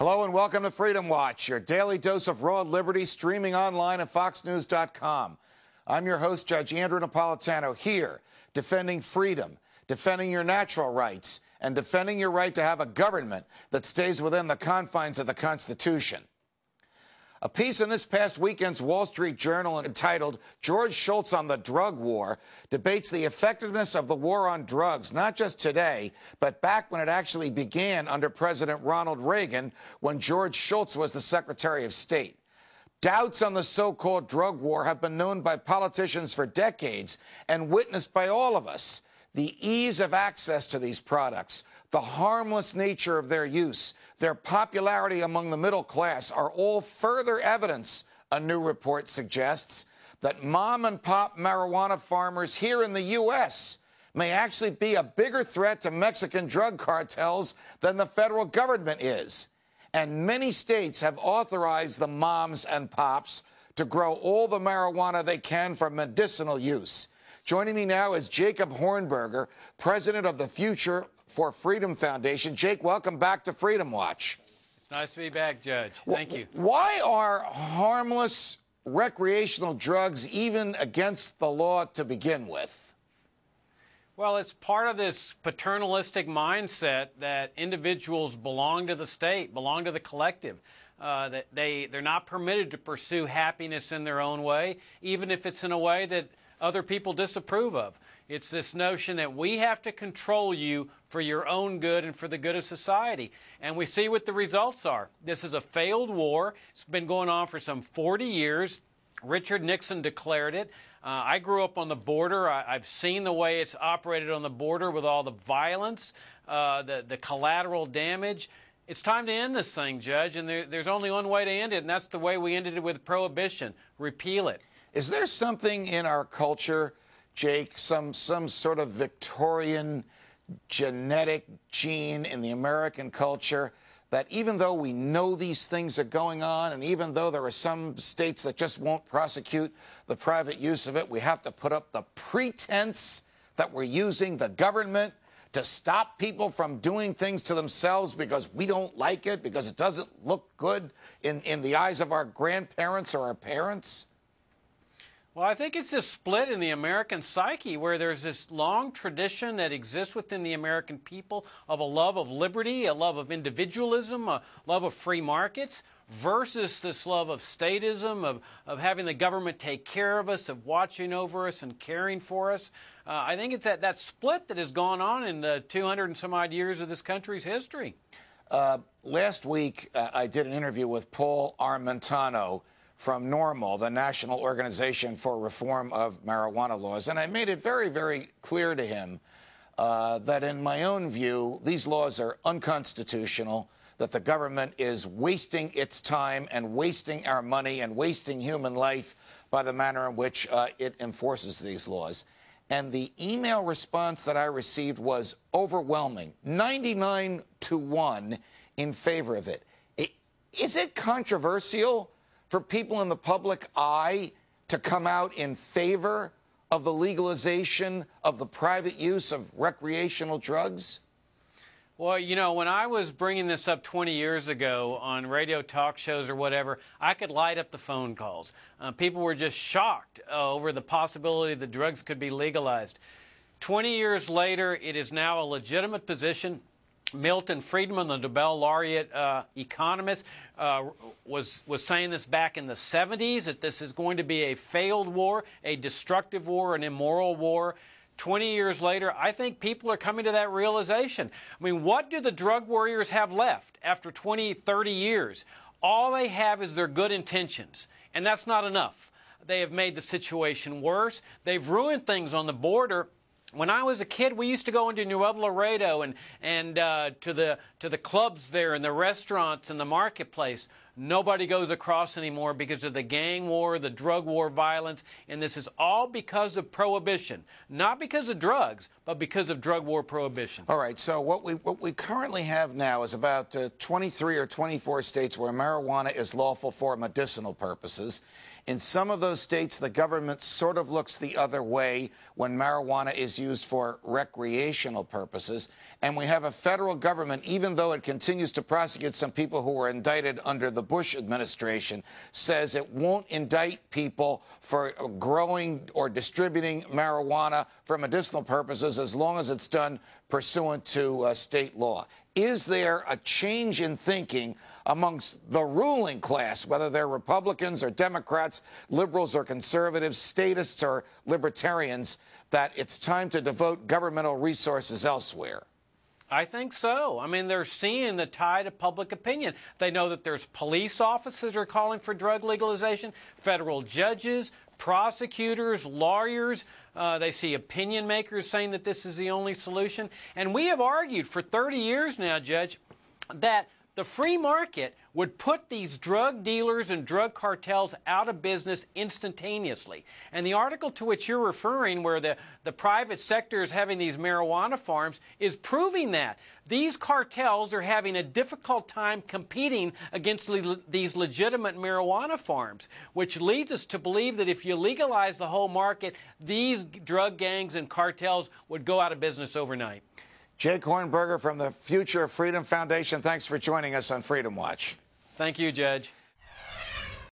Hello and welcome to Freedom Watch, your daily dose of raw liberty, streaming online at foxnews.com. I'm your host, Judge Andrew Napolitano, here defending freedom, defending your natural rights, and defending your right to have a government that stays within the confines of the Constitution. A piece in this past weekend's Wall Street Journal entitled "George Shultz on the Drug War" debates the effectiveness of the war on drugs, not just today, but back when it actually began under President Ronald Reagan, when George Shultz was the Secretary of State. Doubts on the so-called drug war have been known by politicians for decades and witnessed by all of us. The ease of access to these products, the harmless nature of their use, their popularity among the middle class are all further evidence, a new report suggests, that mom-and-pop marijuana farmers here in the U.S. may actually be a bigger threat to Mexican drug cartels than the federal government is. And many states have authorized the moms and pops to grow all the marijuana they can for medicinal use. Joining me now is Jacob Hornberger, president of the Future for Freedom Foundation. Jake, welcome back to Freedom Watch. It's nice to be back, Judge. Thank you. Why are harmless recreational drugs even against the law to begin with? Well, it's part of this paternalistic mindset that individuals belong to the state, belong to the collective. That they're not permitted to pursue happiness in their own way, even if it's in a way that other people disapprove of. It's this notion that we have to control you for your own good and for the good of society. And we see what the results are. This is a failed war. It's been going on for some 40 years. Richard Nixon declared it. I grew up on the border. I've seen the way it's operated on the border with all the violence, the collateral damage. It's time to end this thing, Judge, and there's only one way to end it, and that's the way we ended it with prohibition. Repeal it. Is there something in our culture, Jake, some sort of Victorian genetic gene in the American culture that even though we know these things are going on, and even though there are some states that just won't prosecute the private use of it, we have to put up the pretense that we're using the government to stop people from doing things to themselves because we don't like it, because it doesn't look good in the eyes of our grandparents or our parents? Well, I think it's a split in the American psyche where there's this long tradition that exists within the American people of a love of liberty, a love of individualism, a love of free markets, versus this love of statism, of having the government take care of us, of watching over us and caring for us. I think it's that split that has gone on in the 200 and some odd years of this country's history. Last week, I did an interview with Paul Armentano from NORML, the National Organization for Reform of Marijuana Laws. And I made it very, very clear to him that in my own view, these laws are unconstitutional, that the government is wasting its time and wasting our money and wasting human life by the manner in which it enforces these laws. And the email response that I received was overwhelming, 99-1 in favor of it. Is it controversial for people in the public eye to come out in favor of the legalization of the private use of recreational drugs? Well, you know, when I was bringing this up 20 years ago on radio talk shows or whatever, I could light up the phone calls. People were just shocked over the possibility that drugs could be legalized. 20 years later, it is now a legitimate position. Milton Friedman, the Nobel laureate economist, was saying this back in the 70s, that this is going to be a failed war, a destructive war, an immoral war. 20 years later, I think people are coming to that realization. I mean, what do the drug warriors have left after 20, 30 years? All they have is their good intentions, and that's not enough. They have made the situation worse. They've ruined things on the border. When I was a kid, we used to go into Nuevo Laredo and to the clubs there and the restaurants and the marketplace. nobody goes across anymore because of the gang war, the drug war violence, and this is all because of prohibition. Not because of drugs, but because of drug war prohibition. All right, so what we currently have now is about 23 or 24 states where marijuana is lawful for medicinal purposes. In some of those states, the government sort of looks the other way when marijuana is used for recreational purposes. And we have a federal government, even though it continues to prosecute some people who were indicted under the Bush administration, says it won't indict people for growing or distributing marijuana for medicinal purposes as long as it's done pursuant to state law. Is there a change in thinking amongst the ruling class, whether they're Republicans or Democrats, liberals or conservatives, statists or libertarians, that it's time to devote governmental resources elsewhere? I think so. I mean, they're seeing the tide of public opinion. They know that there's police officers who are calling for drug legalization, federal judges, prosecutors, lawyers. They see opinion makers saying that this is the only solution. And we have argued for 30 years now, Judge, that the free market would put these drug dealers and drug cartels out of business instantaneously. And the article to which you're referring, where the private sector is having these marijuana farms, is proving that. These cartels are having a difficult time competing against these legitimate marijuana farms, which leads us to believe that if you legalize the whole market, these drug gangs and cartels would go out of business overnight. Jake Hornberger from the Future of Freedom Foundation, thanks for joining us on Freedom Watch. Thank you, Judge.